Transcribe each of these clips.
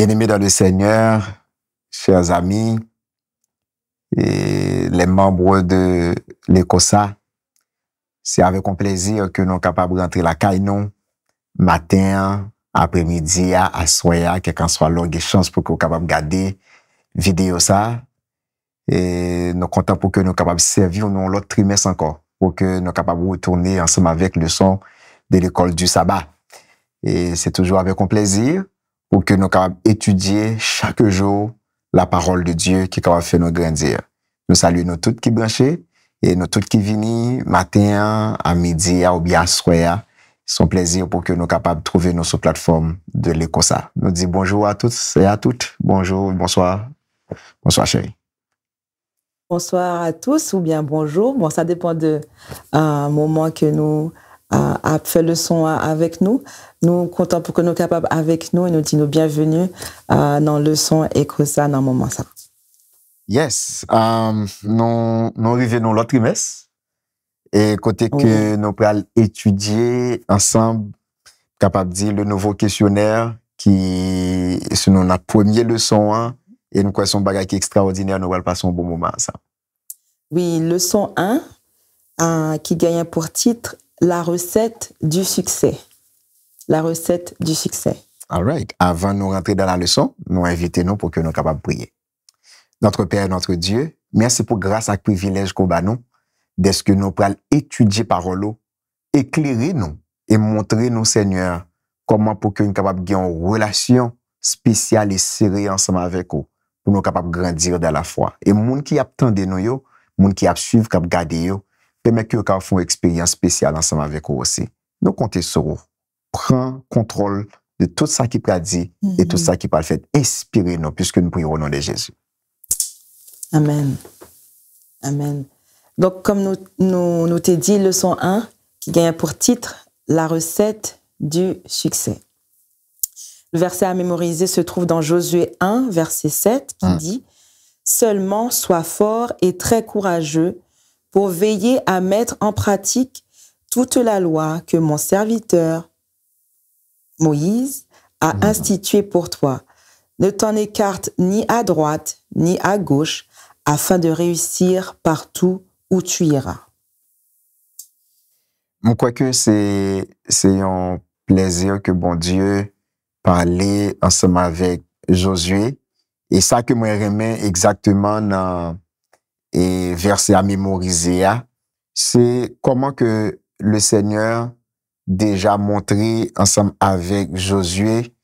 Bien-aimés dans le Seigneur, chers amis et les membres de l'ECOSA, c'est avec un plaisir que nous sommes capables de rentrer la caille nous, matin, après-midi, à soir, quel qu'en soit longue chance pour que nous soyons capables de garder vidéo ça. Et nous sommes contents pour que nous soyons capables de servir nous l'autre trimestre encore, pour que nous soyons capables de retourner ensemble avec le son de l'école du sabbat. Et c'est toujours avec un plaisir pour que nous soyons capables d'étudier chaque jour la parole de Dieu qui est capable de faire nous grandir. Nous saluons nous toutes qui branchés et nous toutes qui viennent matin, à midi, ou bien à soir. C'est un plaisir pour que nous soyons capables de trouver nos plateformes de l'ECOSA. Nous disons bonjour à tous et à toutes. Bonjour, bonsoir. Bonsoir, chérie. Bonsoir à tous ou bien bonjour. Bon, ça dépend de moment que nous a fait le son avec nous. Nous comptons pour que nous soyons capables avec nous et nous disons bienvenue dans le son ECOSA dans le moment ça. Yes, nous arrivons dans l'autre trimestre et côté que nous pourrons étudier ensemble, capable de dire le nouveau questionnaire qui est notre première leçon et nous croyons bagage qui est extraordinaire, nous allons passer un bon moment ça. Oui, leçon 1 qui gagne pour titre la recette du succès. La recette du succès. All right. Avant de nous rentrer dans la leçon, nous invitons pour que nous soyons capables de prier. Notre Père, notre Dieu, merci pour grâce et privilège qu'on a nous, de ce que nous pourrons étudier parole, éclairer nous et montrer nous, Seigneur, comment pour que nous soyons capables de avoir une relation spéciale et sérieuse ensemble avec vous, pour nous capables de grandir dans la foi. Et les gens qui attendent nous, les gens qui suivent, qui regardent, permet que nous fassons une expérience spéciale ensemble avec vous aussi. Nous comptons sur vous. Prends contrôle de tout ça qui peut dire et tout ça qui peut faire. Inspirez-nous, puisque nous prions au nom de Jésus. Amen. Amen. Donc, comme nous t'ai dit, leçon 1, qui gagne pour titre la recette du succès. Le verset à mémoriser se trouve dans Josué 1, verset 7, qui dit « Seulement sois fort et très courageux pour veiller à mettre en pratique toute la loi que mon serviteur Moïse a instituée pour toi. Ne t'en écarte ni à droite ni à gauche, afin de réussir partout où tu iras. » Je crois que c'est un plaisir que bon Dieu parlait ensemble avec Josué. Et ça que moi j'aimais exactement dans et verset à mémoriser, c'est comment que le Seigneur déjà montré ensemble avec Josué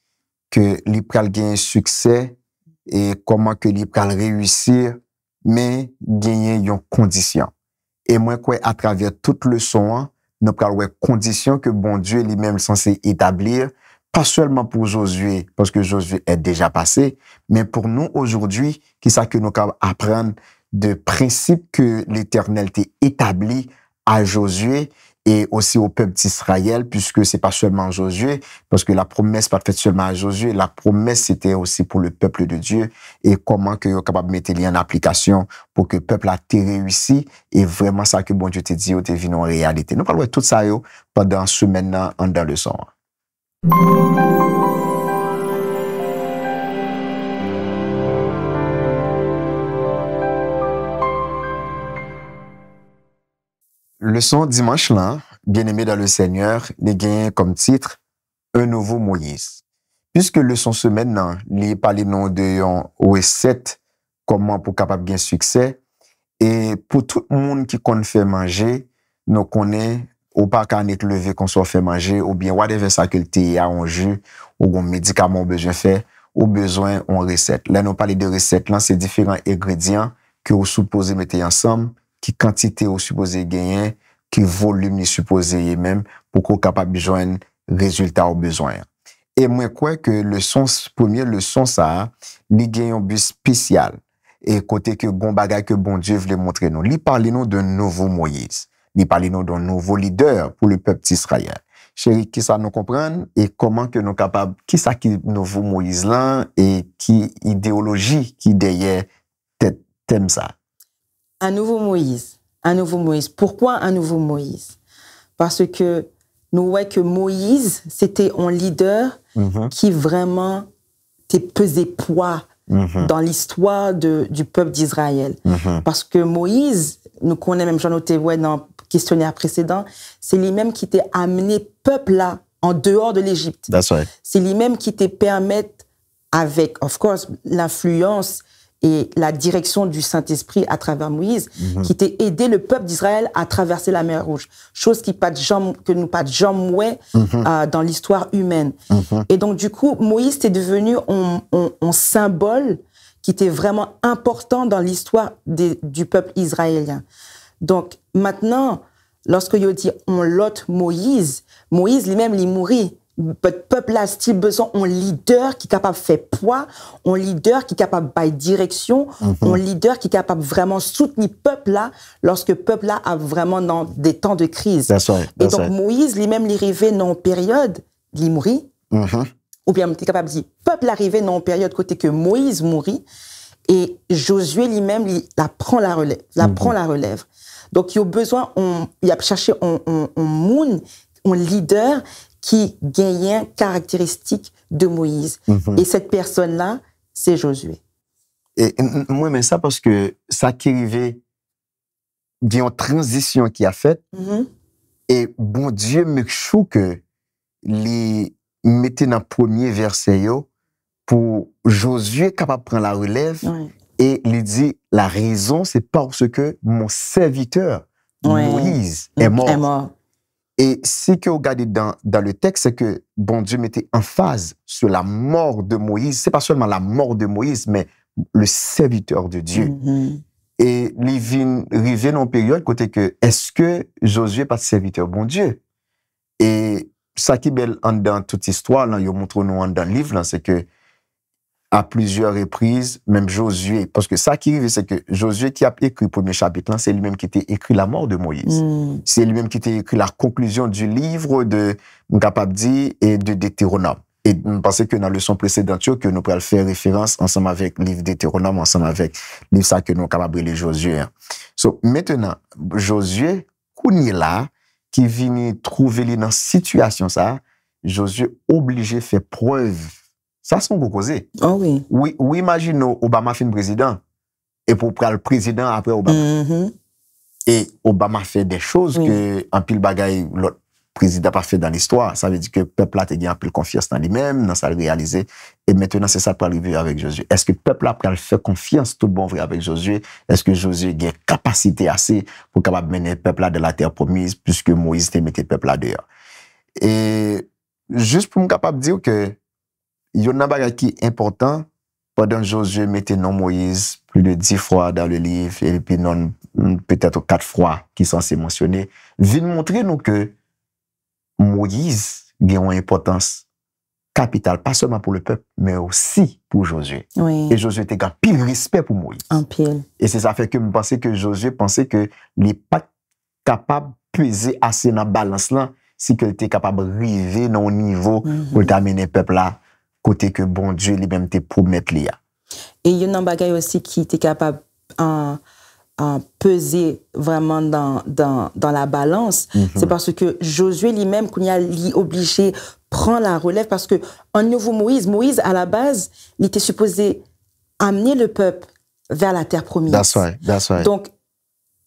que il pral gagner succès et comment que il pral réussir, mais gagner une condition. Et moi, quoi, à travers toute leçon, nous pral ouais condition que bon Dieu lui-même censé établir, pas seulement pour Josué, parce que Josué est déjà passé, mais pour nous aujourd'hui, qui ça que nous pouvons apprendre de principes que l'Éternel t'a établi à Josué et aussi au peuple d'Israël, puisque c'est pas seulement Josué, parce que la promesse pas faite seulement à Josué, la promesse c'était aussi pour le peuple de Dieu et comment que vous capable de mettre en application pour que le peuple a réussi et vraiment ça que bon Dieu te dit, te venu en réalité. Nous parlons de tout ça pendant ce maintenant en dans le son. Leçon dimanche là, bien-aimé dans le Seigneur, les gagne comme titre un nouveau Moïse. Puisque leçon semaine là, il parle non de recette comment pour capable bien succès et pour tout le monde qui connaît faire manger, nous connaît ou pas qu'à être levé qu'on soit fait manger ou bien whatever ça que le a en jus ou un médicament besoin faire ou besoin en recette. Là nous parler de recette là, c'est différents ingrédients que vous supposez mettre ensemble, qui quantité vous supposez gagner, qui volume vous supposez même pour qu'on capable de joindre résultat au besoin. Et moi crois que première leçon ça, il gagne un but spécial et côté que bon bagage que bon Dieu voulait montrer nous. Il parle nous d'un nouveau Moïse. Il parle nous d'un nouveau leader pour le peuple d'Israël. Chérie, qui ça nous comprendre et comment que nous capables, qui ça qui nouveau Moïse là et qui idéologie qui derrière thème ça. Un nouveau Moïse. Un nouveau Moïse. Pourquoi un nouveau Moïse? Parce que nous voyons que Moïse, c'était un leader qui vraiment pesé poids dans l'histoire du peuple d'Israël. Parce que Moïse, nous connaissons même, j'en noté dans le questionnaire précédent, c'est lui-même qui t'a amené peuple là en dehors de l'Égypte. That's right. C'est lui-même qui te permet, avec, of course, l'influence et la direction du Saint-Esprit à travers Moïse, qui t'a aidé le peuple d'Israël à traverser la mer Rouge. Chose que nous pas de jamais dans l'histoire humaine. Et donc, du coup, Moïse était devenu un symbole qui était vraiment important dans l'histoire du peuple israélien. Donc, maintenant, lorsque il dit on lot Moïse lui-même, il mourit. Le peuple a still besoin d'un leader qui est capable de faire poids, un leader qui est capable de bailler direction, un leader qui est capable de vraiment soutenir le peuple là, lorsque le peuple là a vraiment dans des temps de crise. That's right. Et donc, Moïse lui-même, il arrivé dans une période, il mourit, ou bien il est capable de dire, le peuple arrivé dans une période côté que Moïse mourit, et Josué lui-même, il prend la relève. Donc, il a besoin, il a cherché un leader qui gagnait caractéristiques de Moïse. Et cette personne-là, c'est Josué. Et moi, mais ça parce que ça qui arrivait, il y a une transition qui a fait, et bon Dieu me chou que les mettait dans le premier verset pour Josué capable de prendre la relève. Et il dit, la raison, c'est parce que mon serviteur, Moïse, est mort. Et ce que vous regardez dans le texte, c'est que bon Dieu mettait emphase sur la mort de Moïse. C'est pas seulement la mort de Moïse, mais le serviteur de Dieu. Et il vient arriver dans une période côté que, est-ce que Josué n'est pas serviteur bon Dieu? Et ça qui est belle dans toute histoire, là, il montre nous dans le livre, c'est que à plusieurs reprises, même Josué, parce que ça qui arrive, c'est que Josué qui a écrit le premier chapitre, c'est lui-même qui a écrit la mort de Moïse. C'est lui-même qui a écrit la conclusion du livre de M'Kapabdi et de Deutéronome. Et je pense que dans la leçon précédente, que nous pourrons faire référence ensemble avec le livre de Deutéronome, ensemble avec le livre ça que nous sommes capables de Josué. So, maintenant, Josué, qu'on est là, qui vient trouver dans une situation, ça, Josué obligé de faire preuve. Ça, c'est beaucoup causé. Oh oui. Oui, imaginons Obama fait un président, et pour prendre le président après Obama. Et Obama fait des choses que, en pile bagaille, l'autre président n'a pas fait dans l'histoire. Ça veut dire que le peuple a gagné un peu de confiance dans lui-même, dans sa réalisé. Et maintenant, c'est ça qui peut arriver avec Josué. Est-ce que le peuple a fait confiance tout bon vrai avec Josué? Est-ce que Josué a une capacité assez pour capable mener le peuple là de la terre promise, puisque Moïse a mis le peuple là dehors? Et juste pour me capable de dire que il y a un bagage qui est important pendant que Josué mettait non Moïse plus de 10 fois dans le livre et puis non peut-être 4 fois qui sont censés mentionner, vient montrer nous que Moïse a une importance capitale, pas seulement pour le peuple, mais aussi pour Josué. Et Josué était un pile respect pour Moïse. Un pile. Et c'est ça fait que je pensais que Josué pensait que il n'est pas capable de peser assez dans la balance là si qu'il était capable d'arriver dans un niveau pour t'amener le peuple là côté que bon Dieu lui-même te promettre là. Et il y a un bagage aussi qui était capable de peser vraiment dans la balance. C'est parce que Josué lui-même, qu'on y a obligé de prendre la relève, parce que en nouveau Moïse, à la base, il était supposé amener le peuple vers la terre promise. That's right. Donc,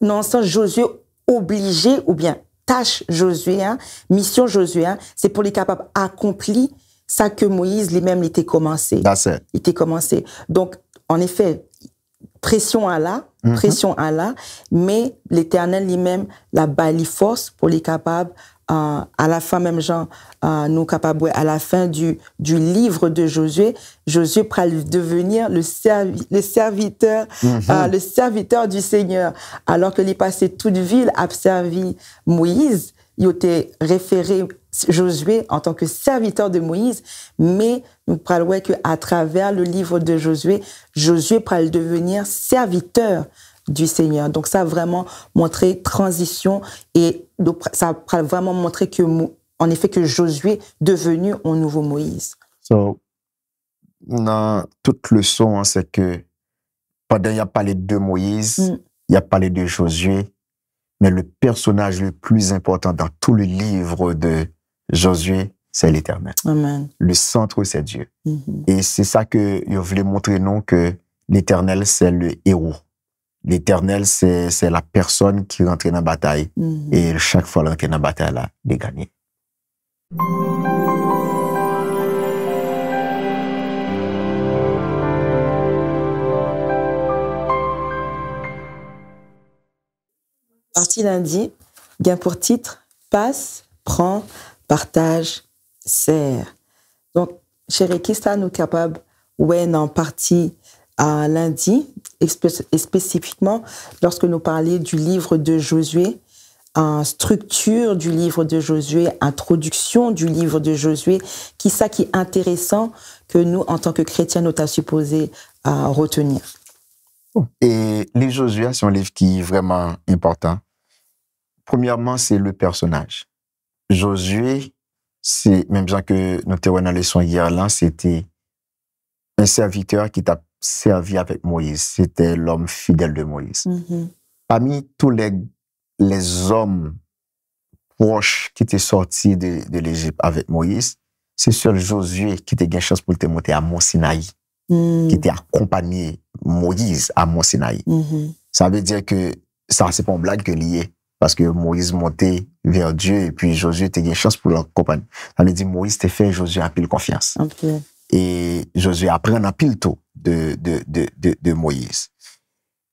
dans ce sens, Josué obligé, ou bien tâche Josué, mission Josué, c'est pour les capables d'accomplir ça que Moïse lui-même était commencé. Il était commencé. Donc, en effet, pression à là, mais l'Éternel lui-même la bali force pour les capables, à la fin même Jean, nous capables, à la fin du livre de Josué pourra devenir le serviteur du Seigneur, alors que les passé toute ville a servi Moïse. Il était référé Josué en tant que serviteur de Moïse, mais nous parlons qu'à travers le livre de Josué pourra devenir serviteur du Seigneur. Donc ça a vraiment montré transition et donc ça a vraiment montré que, en effet, que Josué est devenu un nouveau Moïse. So, dans toute leçon, c'est que pendant qu'il y a parlé de Moïse, il y a parlé de Josué, mais le personnage le plus important dans tout le livre de Josué, c'est l'Éternel. Amen. Le centre, c'est Dieu. Mhm. Et c'est ça que je voulais montrer, non, que l'Éternel, c'est le héros. L'Éternel, c'est la personne qui rentre dans la bataille. Mhm. Et chaque fois, elle rentre dans la bataille, là, il gagne. Partie lundi, gain pour titre, passe, prend, partage, sert. Donc, chérie, qui ça nous capable, ouais, en partie à lundi, et spécifiquement, lorsque nous parlions du livre de Josué, structure du livre de Josué, introduction du livre de Josué, qui ça qui est intéressant que nous, en tant que chrétiens, nous t'as supposé retenir. Et les Josué, c'est un livre qui est vraiment important. Premièrement, c'est le personnage. Josué, c'est, même gens que nous avons dans la leçon hier là, c'était un serviteur qui t'a servi avec Moïse. C'était l'homme fidèle de Moïse. Mm-hmm. Parmi tous les hommes proches qui étaient sortis de l'Égypte avec Moïse, c'est seul Josué qui était gain chance pour te monter à Mont Sinaï, qui était accompagné Moïse à Mont Sinaï. Mm-hmm. Ça veut dire que ça, c'est pas une blague que lié. Parce que Moïse montait vers Dieu et puis Josué était gain chance pour l'accompagner. Ça veut dire Moïse t'a fait Josué a pile confiance. Okay. Et Josué apprend un pile tôt de Moïse.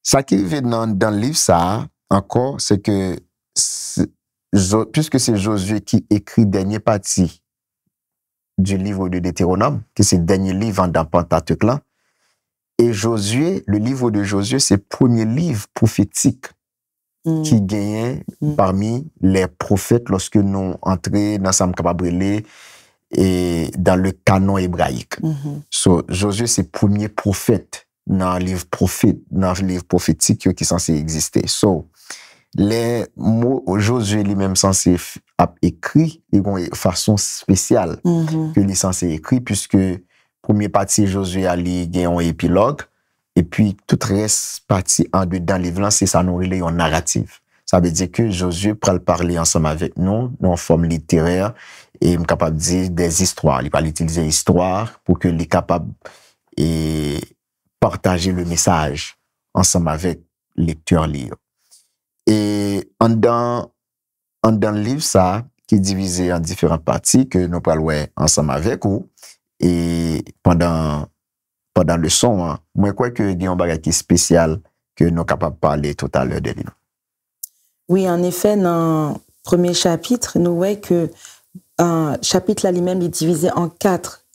Ça qui est dans le livre, ça, encore, c'est que puisque c'est Josué qui écrit dernière partie du livre de Deutéronome, qui c'est le dernier livre dans Pentateuque là, et Josué, le livre de Josué, c'est le premier livre prophétique qui gagnait parmi les prophètes lorsque nous entrons dans Sam Kababrele et dans le canon hébraïque. So, Josué, c'est le premier prophète dans le livre prophétique qui est censé exister. So, les mots Josué lui-même censé écrit de façon spéciale que il est censé écrit, puisque première partie Josué a un épilogue, et puis toute reste partie en dedans livre c'est ça nous relève en narrative. Ça veut dire que Josué peut parler ensemble avec nous en forme littéraire et est capable de dire des histoires. Il va utiliser histoire pour que les capable et partager le message ensemble avec lecteur lire. Et en dans le livre ça qui est divisé en différentes parties que nous parlons ensemble avec vous et pendant le son, moi crois que il y a un bagage qui est spécial que nous sommes capables de parler tout à l'heure de lui. Oui, en effet, dans le premier chapitre, nous voyons que un chapitre là lui-même est divisé en quatre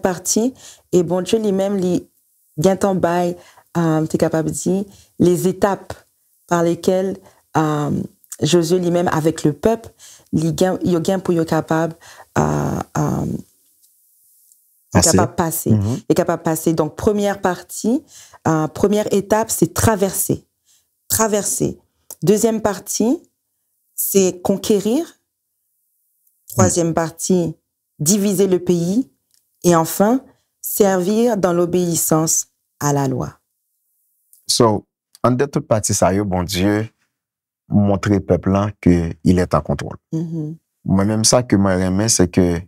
parties, et bon Dieu lui-même lui gagne en bail, t'es capable de dire les étapes par lesquelles Josué lui-même avec le peuple, il gagne pour être capable passer. Est capable de passer. Donc, première partie, première étape, c'est traverser. Deuxième partie, c'est conquérir. Troisième partie, diviser le pays. Et enfin, servir dans l'obéissance à la loi. So, en de toute partie, ça y est, bon Dieu, montrer au peuple là qu'il est en contrôle. Moi-même, ça que moi j'aime, c'est que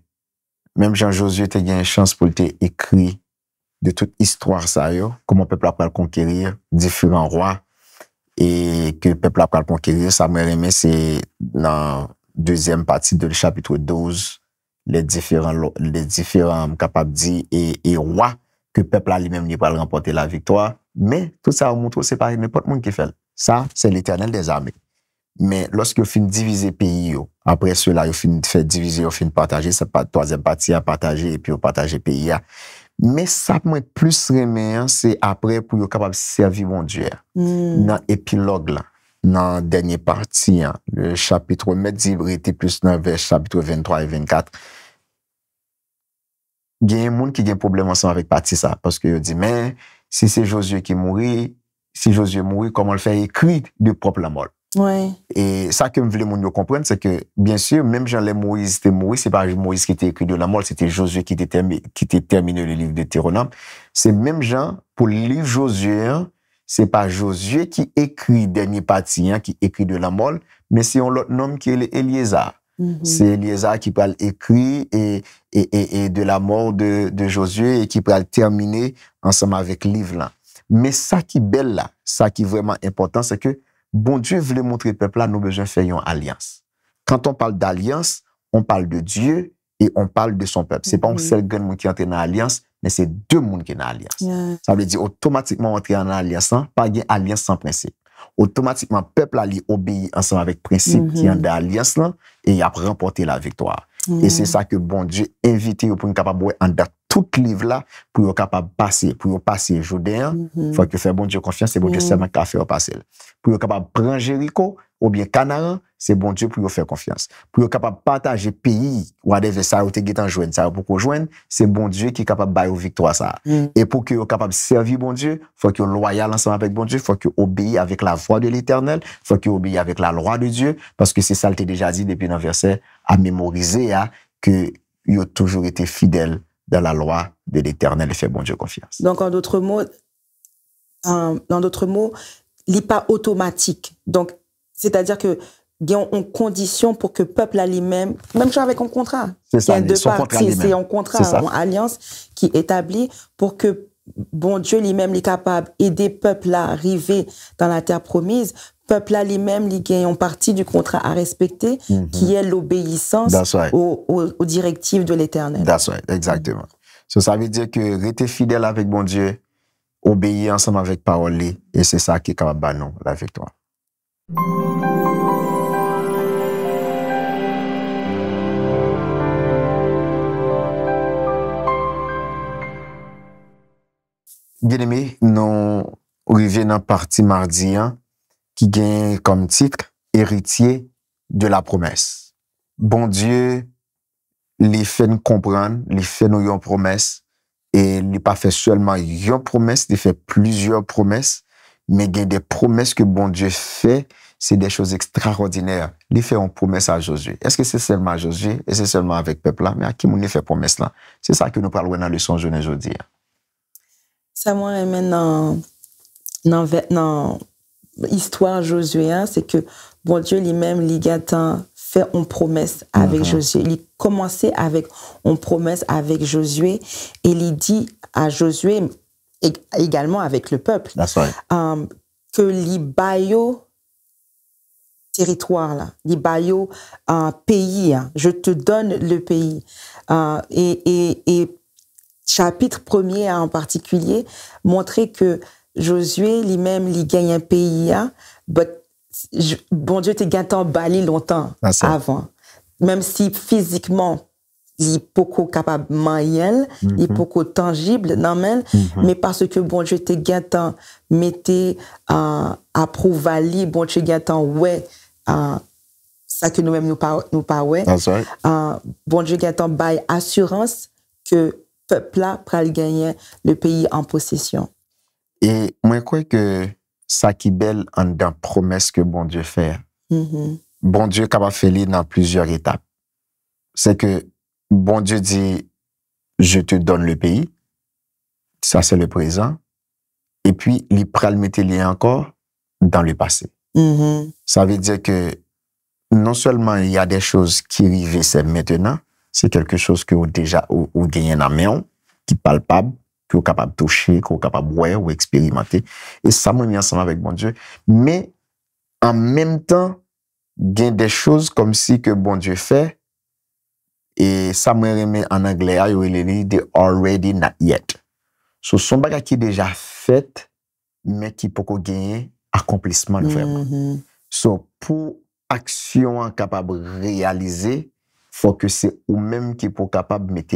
même Jean-Josué a eu une chance pour écrire de toute histoire ça yo, comment le peuple a pu conquérir différents rois et que le peuple a pu conquérir, ça moi j'aime, c'est dans deuxième partie de le chapitre 12, les différents capables dire et rois que le peuple a lui-même n'est pas remporter la victoire, mais tout ça montre c'est pas n'importe monde qui fait. Ça, c'est l'Éternel des armées. Mais lorsque vous finissez de diviser le pays, après cela, vous finissez de faire diviser, vous finissez de partager, c'est pas troisième partie à partager et puis vous partagez le pays. Mais ça peut être plus remet, c'est après pour vous capable de servir mon Dieu. Dans l'épilogue, dans la dernière partie, le chapitre, était plus dans vers chapitre 23 et 24. Il y a un monde qui a un problème ensemble avec partie ça, parce que dit, mais si c'est Josué qui mourit, comment le faire écrire de propre la mort? Ouais. Et ça que je voulais comprendre, c'est que, bien sûr, même Jean Moïse était mort, c'est pas Moïse qui était écrit de la mort, c'était Josué qui était terminé le livre de Deutéronome. C'est même Jean, pour le livre Josué, c'est pas Josué qui écrit dernier partie, qui écrit de la mort, mais c'est un autre nom qui est Eliezer. C'est Eliezer qui peut écrire et de la mort de Josué et qui peut terminer ensemble avec le livre là. Mais ça qui est belle là, ça qui est vraiment important, c'est que bon Dieu voulait montrer au peuple là, nous besoin de faire une alliance. Quand on parle d'alliance, on parle de Dieu et on parle de son peuple. C'est pas un seul grand qui entre dans l'alliance, mais c'est deux mondes qui sont dans l'alliance. Ça veut dire automatiquement entrer en alliance, pas une alliance sans principe. Automatiquement, peuple a obéi ensemble avec principe qui est dans l'alliance là et il a remporté la victoire. Et c'est ça que bon Dieu invite pour être capable de en tout livre là pour être capable de passer Jourdain. Faut que faire bon Dieu confiance, c'est bon Dieu seulement qui a fait passer. Pour être capable de prendre Jéricho ou bien Canaan, c'est bon Dieu pour faire confiance. Pour être capable de partager pays ou des ça ou te gêtan joindre ça pour joindre, c'est bon Dieu qui est capable de bailler victoire ça. Et pour que capable de servir bon Dieu, faut que loyal ensemble avec bon Dieu, faut que obéir avec la voix de l'Éternel, faut que obéir avec la loi de Dieu parce que c'est ça le déjà dit depuis dans le verset à mémoriser que il a toujours été fidèle dans la loi de l'Éternel et fait bon Dieu confiance. Donc, en d'autres mots, il n'est pas automatique. Donc, c'est-à-dire que il y a une condition pour que le peuple a lui-même, même chose avec un contrat. C'est ça, il y a deux parties, c'est un contrat, une alliance qui est établie pour que bon Dieu lui-même est capable d'aider le peuple à arriver dans la terre promise. Peuple là lui-même, il y a une partie du contrat à respecter, qui est l'obéissance aux directives de l'Éternel. That's right, exactement. Ça veut dire que rester fidèle avec bon Dieu, obéir ensemble avec parole, et c'est ça qui est capable de nous la victoire. Bien-aimé, nous arrivons dans la partie mardi, qui gagne comme titre héritier de la promesse. Bon Dieu, les fait nous comprendre, les fait nous une promesse, et il pas fait seulement une promesse, il fait plusieurs promesses, mais il y a des promesses que bon Dieu fait, c'est des choses extraordinaires. Il fait une promesse à Josué. Est-ce que c'est seulement à Josué, et c'est seulement avec le peuple là, mais à qui on fait promesse là? C'est ça que nous parlons dans le leçon journée aujourd'hui. Ça moi maintenant dans l'histoire Josué, c'est que bon Dieu lui-même il a fait une promesse avec Josué. Il commençait avec une promesse avec Josué et il dit à Josué également avec le peuple que les baillots territoire là, les baillots pays, je te donne le pays et chapitre 1er en particulier montrait que Josué lui-même il gagne un pays bon Dieu te gagne en bali longtemps avant, même si physiquement il est beaucoup capable moyen, il est beaucoup tangible non mais parce que bon Dieu te gagne mettait approuvé bon Dieu gagne ça que nous-mêmes nous pas ouais bon Dieu gagne bail assurance que peuple là pral gagner le pays en possession. Et moi je crois que ça qui est belle en dans promesse que bon Dieu fait. Bon Dieu capable faire dans plusieurs étapes. C'est que bon Dieu dit je te donne le pays. Ça c'est le présent. Et puis il pral mettre les encore dans le passé. Ça veut dire que non seulement il y a des choses qui arrivent c'est maintenant, c'est quelque chose que vous déjà ou gagné dans main qui palpable, que vous capable de toucher, que vous capable de voir ou expérimenter. Et ça m'a mis ensemble avec bon Dieu. Mais en même temps, il y a des choses comme si que bon Dieu fait. Et ça m'a remis en anglais, il dit already not yet. So, son bagage qui est déjà fait, mais qui peut gagner accomplissement vraiment. So, pour action capable de réaliser, faut que c'est ou même qui est capable de mettre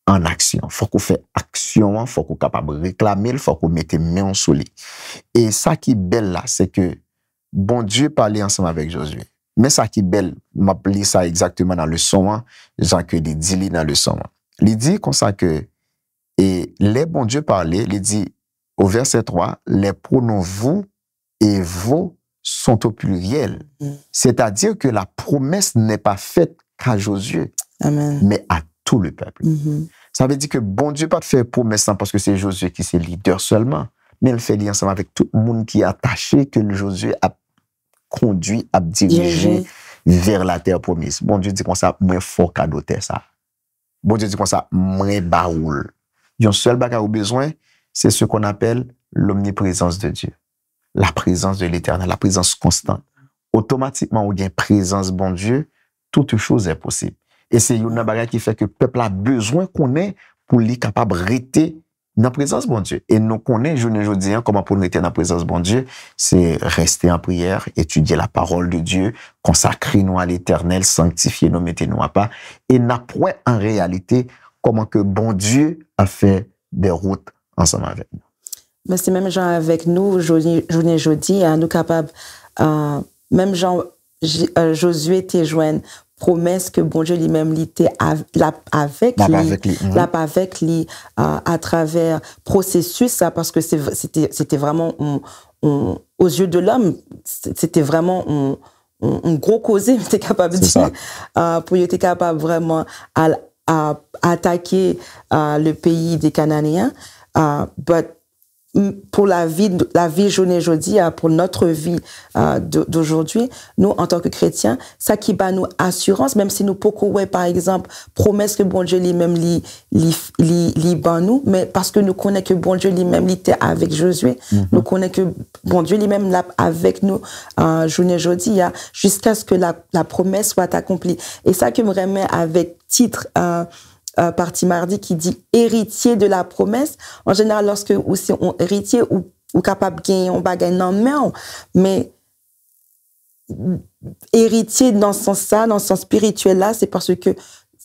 en action. Faut qu'on fait action, faut qu'on capable de réclamer, faut qu'on mette main sur lui. Et ça qui est belle là, c'est que bon Dieu parlait ensemble avec Josué. Mais ça qui est belle, m'appeler ça exactement dans le son, Jean que il dit dans le son. Il dit comme ça que et les bon Dieu parlait, il dit au verset 3, les pronoms vous et vos sont au pluriel. C'est-à-dire que la promesse n'est pas faite qu'à Josué, mais à tout le peuple. Ça veut dire que bon Dieu pas fait promesse parce que c'est Josué qui est leader seulement, mais il fait lien ensemble avec tout le monde qui est attaché, que le Josué a conduit, a dirigé vers la terre promise. Bon Dieu dit comme ça, moi fort cadeau terre ça. Bon Dieu dit comme ça, moi baoul. Un seul bagage au besoin, c'est ce qu'on appelle l'omniprésence de Dieu. La présence de l'Éternel, la présence constante. Automatiquement, on gagne présence bon Dieu, toute chose est possible. Et c'est une bagage qui fait que le peuple a besoin qu'on ait pour lui capable de rester dans la présence bon Dieu. Et nous connaissons, aujourd'hui, comment pour nous rester dans la présence bon Dieu, c'est rester en prière, étudier la parole de Dieu, consacrer nous à l'Éternel, sanctifier nous, mettez nous à part. Et n'apprendre en réalité comment que bon Dieu a fait des routes ensemble avec nous. Mais c'est même genre avec nous, journée jeudi, nous capables, même genre Josué était joint promesse que bon Dieu lui-même était avec lui à travers processus ça parce que c'était vraiment aux yeux de l'homme c'était vraiment un gros causé était capable de dire pour être capable vraiment à attaquer le pays des Cananéens but pour la vie journée jeudi, pour notre vie d'aujourd'hui, nous, en tant que chrétiens, ça qui bat nous assurance, même si nous pouvons, par exemple, promesse que bon Dieu lui-même li ban nous, mais parce que nous connaissons que bon Dieu lui-même était avec Josué, nous connaissons que bon Dieu lui-même l'a avec nous journée jeudi, jusqu'à ce que la promesse soit accomplie. Et ça que me remet avec titre partie mardi qui dit héritier de la promesse. En général, lorsque aussi on héritier ou capable gagner on bagaille dans main, mais héritier dans ce sens-là, dans ce sens spirituel-là, c'est parce que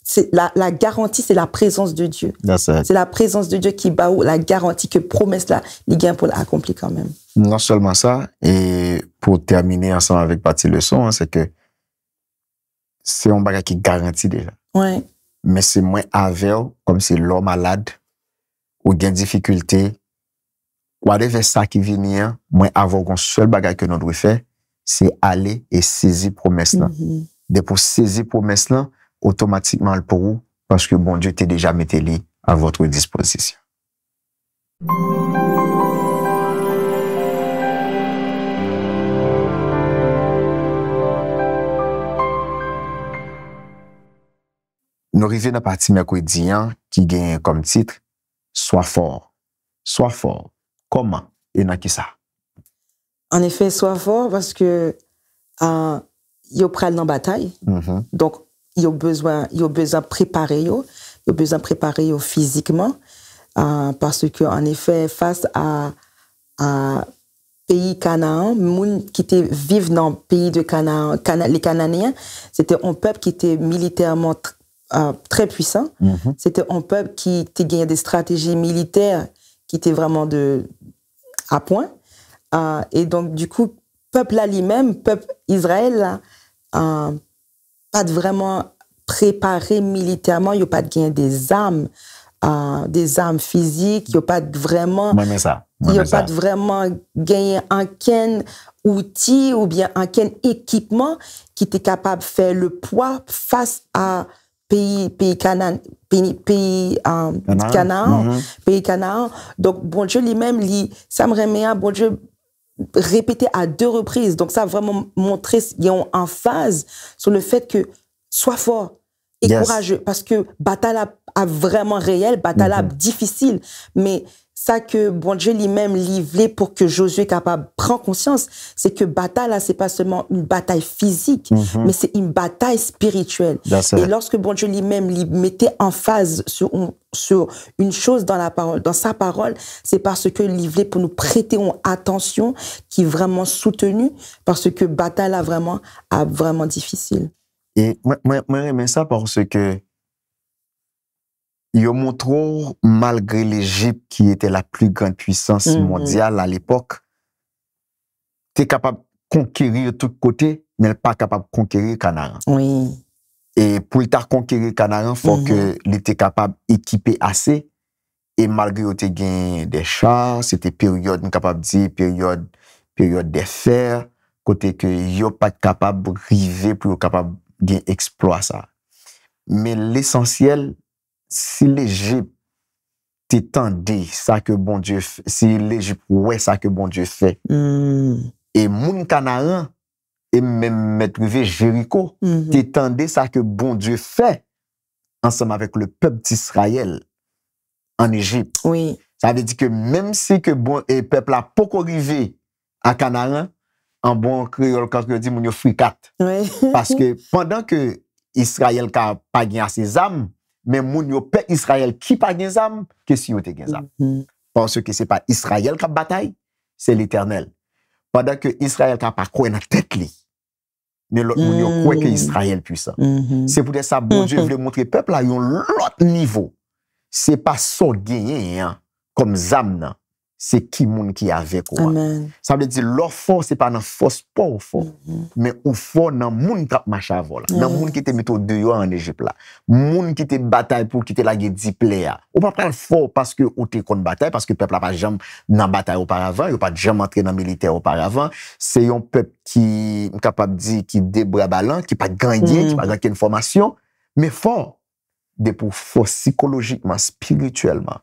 c'est la garantie, c'est la présence de Dieu. C'est la présence de Dieu qui bat la garantie que promesse-là, il gagne pour l'accomplir quand même. Non seulement ça, et pour terminer ensemble avec partie leçon, c'est que c'est un bagage qui garantit déjà. Ouais. Mais c'est moins avec, comme c'est l'homme malade, ou gain difficulté, ou arriver ça qui vient, moins avoir un seul bagage que nous devons faire, c'est aller et saisir promesse là. De pour saisir promesse là, automatiquement le pour vous, parce que bon Dieu t'est déjà mis à votre disposition. Nous arrivons dans la partie mercredi qui gagne comme titre Sois fort. Sois fort. Comment et dans qui ça? En effet, sois fort parce que yo pral dans bataille. Donc il a besoin préparer physiquement parce que en effet face à pays Canaan, moun qui était vivent dans le pays de Canaan, les Cananéens, c'était un peuple qui était militairement très puissant. C'était un peuple qui gagnait des stratégies militaires qui étaient vraiment à point. Et donc, du coup, peuple là lui-même, peuple Israël, là, pas de vraiment préparé militairement, il n'y a pas de gagner des armes physiques, il n'y a pas de vraiment... Il n'y a pas de vraiment gagner un quel outil ou bien un quel équipement qui était capable de faire le poids face à pays Canaan. Donc, bon Dieu lui-même, ça me remet bon Dieu répété à 2 reprises. Donc, ça a vraiment montré, ils ont en phase sur le fait que sois fort et courageux. Parce que bataille a vraiment réel, bataille difficile. Mais ça que bon Dieu lui-même livré pour que Josué capable prendre conscience, c'est que bataille là, c'est pas seulement une bataille physique, mais c'est une bataille spirituelle. Et lorsque bon Dieu lui-même lui mettait en phase sur une chose dans la parole, dans sa parole, c'est parce que livré pour nous prêter une attention qui est vraiment soutenue, parce que bataille là vraiment difficile. Et moi j'aime ça parce que il montre malgré l'Égypte qui était la plus grande puissance mondiale à l'époque, t'es capable de conquérir de tous côtés, mais pas capable de conquérir Canaan. Oui. Et pour conquérir Canaan, faut que l'était capable d'équiper assez. Et malgré que tu gagné des chars, c'était période, capable de dire période des fers, côté que yo pas capable de river pour capable de exploit ça. Mais l'essentiel, si l'Égypte t'étendait ça que bon Dieu fait, si l'Égypte ouais ça que bon Dieu fait, et moun Canaan et même m'être privé Jéricho. T'étendais ça que bon Dieu fait ensemble avec le peuple d'Israël en Égypte. Oui. Ça veut dire que même si que bon et peuple a pas arrivé à Canaan, en bon créole quand on dit mon yo fricat. Oui. Parce que pendant que Israël n'a pas gagné ses âmes, mais mon yo peuple Israël qui pas gagné ses âmes, que si yo te gagné ses âmes. Parce que c'est pas Israël qui a bataille, c'est l'Éternel. Pendant que Israël n'a pas quoi dans tête li. Mais l'autre moun yo croit que Israël puissant. C'est pour ça bon Dieu voulait montrer peuple là yon l'autre niveau. C'est pas ça gagné hein, comme zam c'est qui moun qui avec quoi. Ça veut dire leur force c'est pas dans force pas au fort, mais au fort dans moun qui marche avant là, dans moun qui te met au dehors en Égypte là. Moun qui te bataille pour quitter la guerre dipléa. Ou pas prendre fort parce que ou te kon bataille parce que peuple a pas jamais dans bataille auparavant, il pas jamais entré dans militaire auparavant. C'est un peuple qui capable dire qui débra balan, qui pas gagné, qui pas gagné une formation, mais fort de pour force psychologiquement, spirituellement.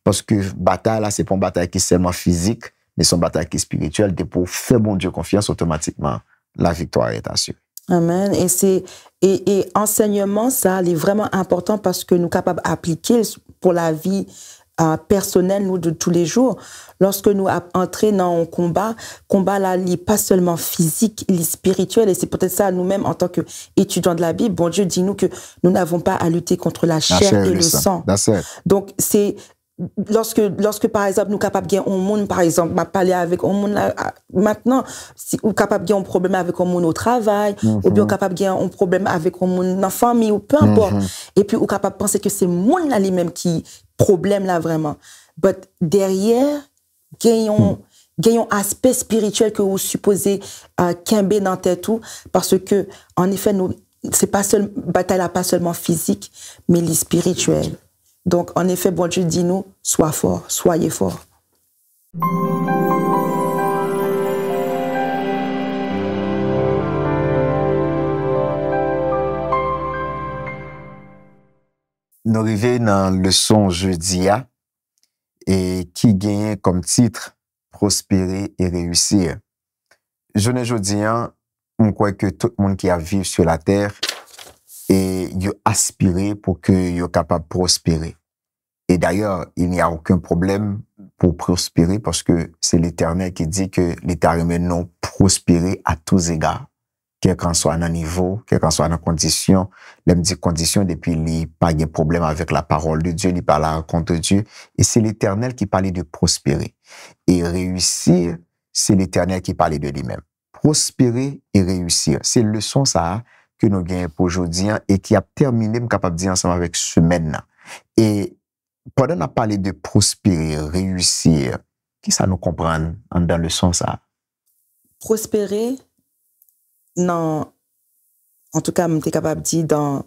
Parce que bataille là, c'est pas une bataille qui est seulement physique, mais c'est une bataille qui est spirituelle. De pour faire bon Dieu confiance, automatiquement, la victoire est assurée. Amen. Et enseignement, ça, il est vraiment important parce que nous sommes capables d'appliquer pour la vie personnelle, nous, de tous les jours. Lorsque nous entrons dans un combat là, il n'est pas seulement physique, il est spirituel. Et c'est peut-être ça, nous-mêmes, en tant qu'étudiants de la Bible, bon Dieu dit nous que nous n'avons pas à lutter contre la chair et le sang. Donc, c'est lorsque par exemple nous capables de gagner un monde, par exemple m'a parlé avec un monde maintenant, si ou capable de gagner un problème avec un monde au travail, ou bien capable de gagner un problème avec un monde dans la famille ou peu importe, et puis ou capable de penser que c'est monde là lui-même qui problème là vraiment, but derrière gagnons aspect spirituel que vous supposez quimber dans tête tout, parce que en effet nous c'est pas seulement bataille là, pas seulement physique mais les spirituel. Donc, en effet, bon Dieu dit nous, sois fort, soyez forts. Nous arrivons dans le leçon jeudi et qui gagne comme titre prospérer et réussir. Je ne jeudi, on croit que tout le monde qui a vécu sur la terre et il aspiré pour que il capable de prospérer. Et d'ailleurs, il n'y a aucun problème pour prospérer parce que c'est l'Éternel qui dit que l'Éternel non prospérer à tous égards, quel qu'en soit dans niveau, quel qu'en soit dans condition. L'aime dit condition depuis il n'y a pas de problème avec la parole de Dieu, il parle à la rencontre de Dieu. Et c'est l'Éternel qui parlait de prospérer. Et réussir, c'est l'Éternel qui parlait de lui-même. Prospérer et réussir. C'est le leçon ça que nous gagnons pour aujourd'hui et qui a terminé, je capable de dire ensemble avec semaine. Et pendant qu'on a parlé de prospérer, réussir, qui ça nous comprend dans le sens ça? Prospérer, non, en tout cas, je suis capable de dire dans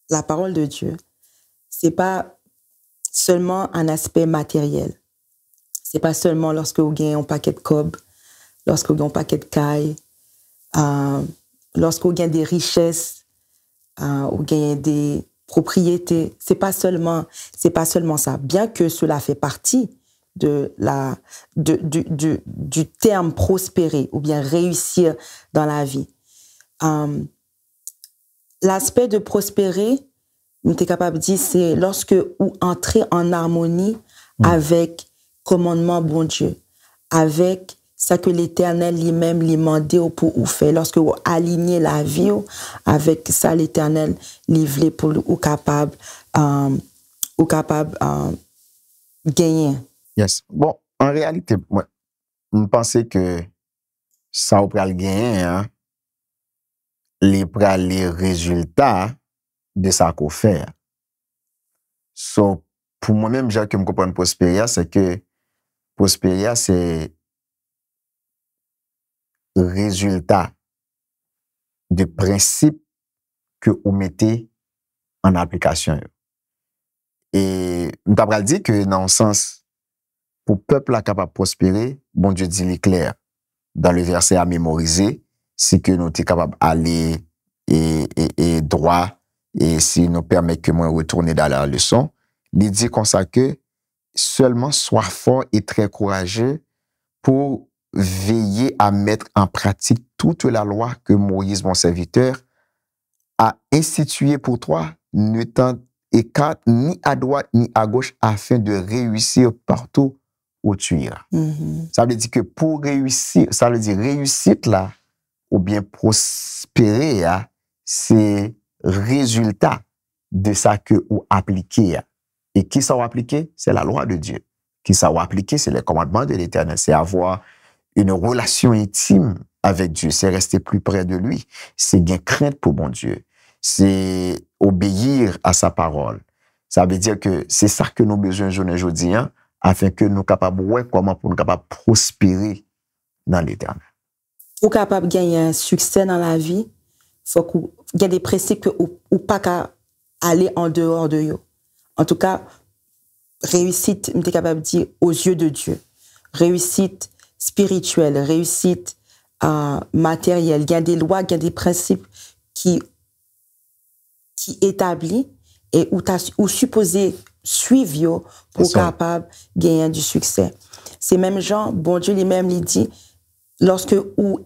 la parole de Dieu, c'est pas seulement un aspect matériel. C'est pas seulement lorsque vous gagnez un paquet de cob, lorsque vous gagnez un paquet de cailles, lorsque vous gagnez des richesses, vous gagnez des propriétés. C'est pas seulement ça. Bien que cela fait partie du terme prospérer ou bien réussir dans la vie. L'aspect de prospérer, on est capable de dire, c'est lorsque vous entrez en harmonie avec commandement bon Dieu, avec ça que l'Éternel lui-même lui demandé pour vous faire. Lorsque vous alignez la vie avec ça, l'Éternel lui voulait pour vous capable gagner. Yes. Bon, en réalité, moi, je pense que ça va pas le gagner, hein, les résultats de ça qu'on fait. So, pour moi-même, j'ai que me comprendre prospérer, c'est que prospérer, c'est résultat de principe que vous mettez en application. Et nous avons dit que dans le sens, pour le peuple capable de prospérer, bon Dieu dit l'éclair dans le verset à mémoriser, c'est que nous sommes capables d'aller et droit, et si nous permet que moi retourner dans la leçon, il dit comme ça que seulement sois fort et très courageux pour veiller à mettre en pratique toute la loi que Moïse, mon serviteur, a instituée pour toi, ne t'en écarte ni à droite ni à gauche afin de réussir partout où tu iras. Ça veut dire que pour réussir, ça veut dire réussite là, ou bien prospérer, c'est résultat de ça que vous appliquez. Et qui ça va appliquer? C'est la loi de Dieu. Qui ça va appliquer? C'est les commandements de l'Éternel. C'est avoir une relation intime avec Dieu. C'est rester plus près de lui. C'est bien crainte pour mon Dieu. C'est obéir à sa parole. Ça veut dire que c'est ça que nous avons besoin aujourd'hui, afin que nous soyons capables de voir comment pour nous capables de prospérer dans l'Éternel. Pour capable de gagner un succès dans la vie, faut qu'il y ait des principes que ou pas qu'à aller en dehors de eux. En tout cas, réussite, je suis capable de dire aux yeux de Dieu. Réussite spirituelle, réussite matérielle. Il y a des lois, il y a des principes qui établis et où supposé suivre pour capable de gagner du succès. C'est même genre, bon Dieu lui-même lui dit, lorsque ou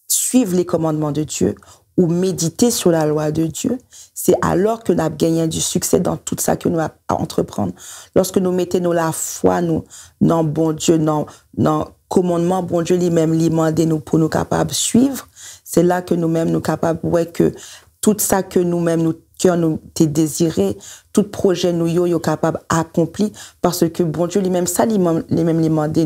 suivre les commandements de Dieu ou méditer sur la loi de Dieu, c'est alors que nous avons gagné du succès dans tout ça que nous avons à entreprendre. Lorsque nous mettons la foi nous dans bon Dieu, dans commandement bon Dieu lui-même lui demande nous pour nous capables de suivre, c'est là que nous-mêmes nous capables ouais que tout ça que nous-mêmes nous cœur nous t'es désiré, tout projet nous yo capable accompli parce que bon Dieu lui-même ça lui-même demander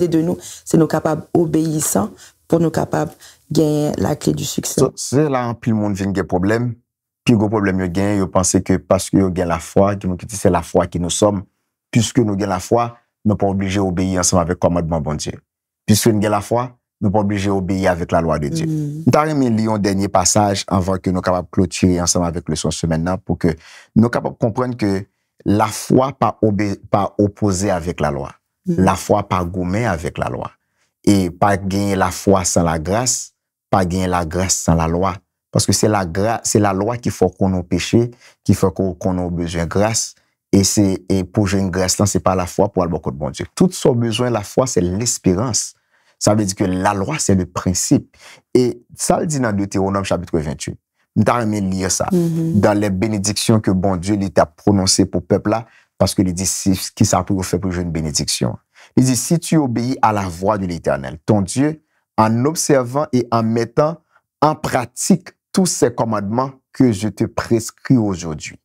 de nous, c'est nous capables obéissants pour nous capables gagner la clé du succès. C'est là puis le monde vient des problèmes, puis gros problème yo gagne, yo pense que parce que yo gagne la foi, que c'est la foi qui nous sommes, puisque nous gagne la foi, nous pas obligés d'obéir ensemble avec commandement bon Dieu. Puisque nous gagne la foi, nous pas obligés d'obéir avec la loi de Dieu. Nous avons lu un dernier passage avant que nous capables clôturer ensemble avec le son semaine pour que nous capables comprendre que la foi pas opposée avec la loi. La foi pas gourmet avec la loi. Et pas gagner la foi sans la grâce, pas gagner la grâce sans la loi. Parce que c'est la loi qui fait qu'on a péché, qui fait qu'on a besoin de grâce. Et pour jouer une grâce, c'est pas la foi pour aller beaucoup de bon Dieu. Tout son besoin, la foi, c'est l'espérance. Ça veut dire que la loi, c'est le principe. Et ça le dit dans Deutéronome chapitre 28. Nous avons lire ça. Dans les bénédictions que bon Dieu t'a prononcées pour le peuple là, parce que il dit qui ça pour faire pour jouer une bénédiction. Il dit si tu obéis à la voix de l'Éternel, ton Dieu, en observant et en mettant en pratique tous ces commandements que je te prescris aujourd'hui.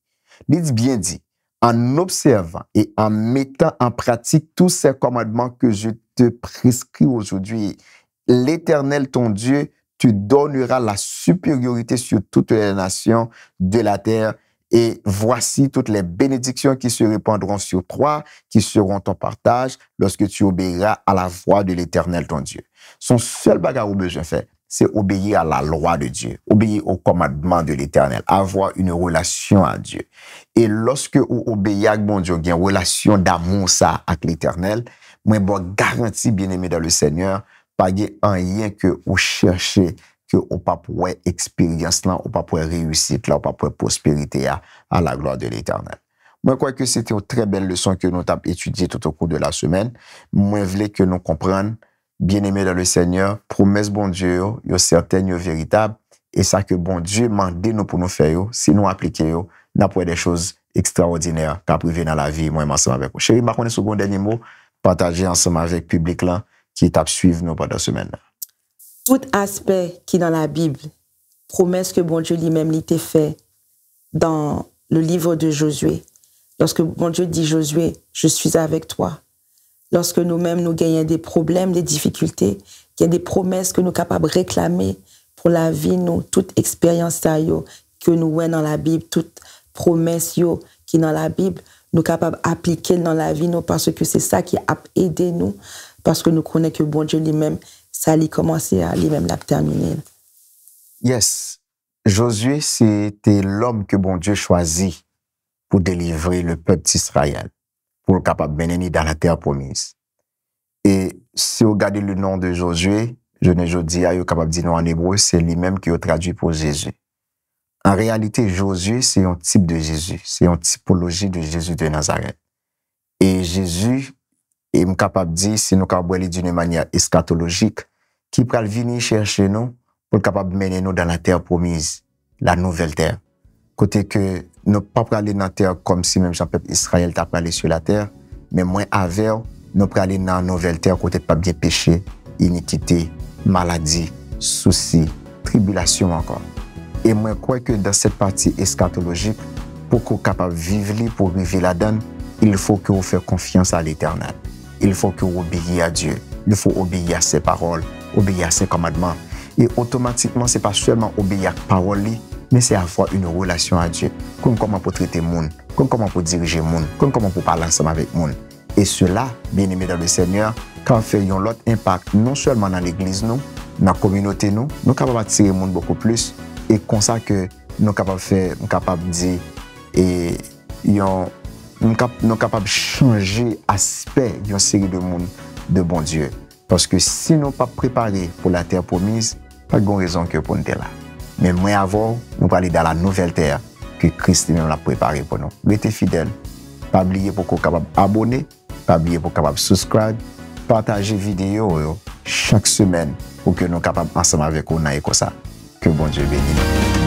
Il dit bien dit, en observant et en mettant en pratique tous ces commandements que je te prescris aujourd'hui, l'Éternel, ton Dieu, te donnera la supériorité sur toutes les nations de la terre. Et voici toutes les bénédictions qui se répandront sur toi, qui seront ton partage lorsque tu obéiras à la voix de l'Éternel, ton Dieu. Son seul bagage au besoin fait, c'est obéir à la loi de Dieu, obéir au commandement de l'Éternel, avoir une relation à Dieu. Et lorsque vous obéissez à mon Dieu, il y a une relation d'amour ça avec l'Éternel, moi, bon garantie, bien-aimé dans le Seigneur, pas rien que vous cherchez, que vous pas pour expérience là, vous pas pour réussite là, vous pas pour prospérité à la gloire de l'Éternel. Moi, je crois que c'était une très belle leçon que nous avons étudiée tout au cours de la semaine. Moi, je voulais que nous comprenions, bien-aimé dans le Seigneur, promesse bon Dieu, yo certaine, yo véritable, et ça que bon Dieu mande nous pour nous faire, si nous appliquons, nous avons des choses extraordinaires qui arrivent dans la vie, moi, ensemble avec vous. Chérie, je vais vous dernier mot, partager ensemble avec le public là, qui est à suivre nous pendant la semaine. Tout aspect qui est dans la Bible, promesse que bon Dieu lui-même l'était fait dans le livre de Josué. Lorsque bon Dieu dit Josué, je suis avec toi. Lorsque nous-mêmes nous gagnons des problèmes, des difficultés, il y a des promesses que nous sommes capables de réclamer pour la vie, nous, toute expérience que nous voyons dans la Bible, toute promesse qui est dans la Bible, nous sommes capables d'appliquer dans la vie, nous, parce que c'est ça qui a aidé nous, parce que nous connaissons que bon Dieu lui-même, ça a commencé à lui-même l'a terminé. Yes. Josué, c'était l'homme que bon Dieu choisit pour délivrer le peuple d'Israël, pour le capable de mener dans la terre promise. Et si vous regardez le nom de Josué, je ne dis pas capable de dire non en hébreu, c'est lui-même qui a traduit pour Jésus. En réalité, Josué, c'est un type de Jésus, c'est une typologie de Jésus de Nazareth. Et Jésus, Et je capable de dire, si nous capable d'une manière eschatologique, qui peut venir chercher nous pour capable mener nous dans la terre promise, la nouvelle terre. Côté que nous pas aller dans la terre comme si même Jean-Peuple Israël t'a parlé sur la terre, mais moins avec, nous pas aller dans la nouvelle terre côté pas bien péché, iniquité, maladie, soucis, tribulation encore. Et moi, je crois que dans cette partie eschatologique, pour qu'on soit capable de vivre, pour vivre là-dedans, il faut que vous fassiez confiance à l'Éternel. Il faut que vous obéissiez à Dieu. Il faut obéir à ses paroles, obéir à ses commandements. Et automatiquement, ce n'est pas seulement obéir à ses paroles, mais c'est avoir une relation à Dieu. Comment pour traiter le monde, comment pour diriger le monde, comment pour parler ensemble avec le monde. Et cela, bien aimé dans le Seigneur, quand nous faisons l'autre impact, non seulement dans l'église, nous, dans la communauté, nous sommes capables d'attirer le monde beaucoup plus. Et comme ça que nous sommes capables de faire, nous sommes capables de dire, et nous sommes capables de changer l'aspect d'une série de monde de bon Dieu. Parce que si nous ne sommes pas préparés pour la terre promise, pas de raison que pour nous être là. Mais moins avant, nous allons aller dans la nouvelle terre que Christ lui-même l'a préparée pour nous. Restez fidèles. Pas oublier pour qu'on soit capable d'abonner, pas oublier pour qu'on soit capable de subscribe, partager vidéo chaque semaine pour que nous soyons capables ensemble avec vous comme ça. Que bon Dieu bénisse.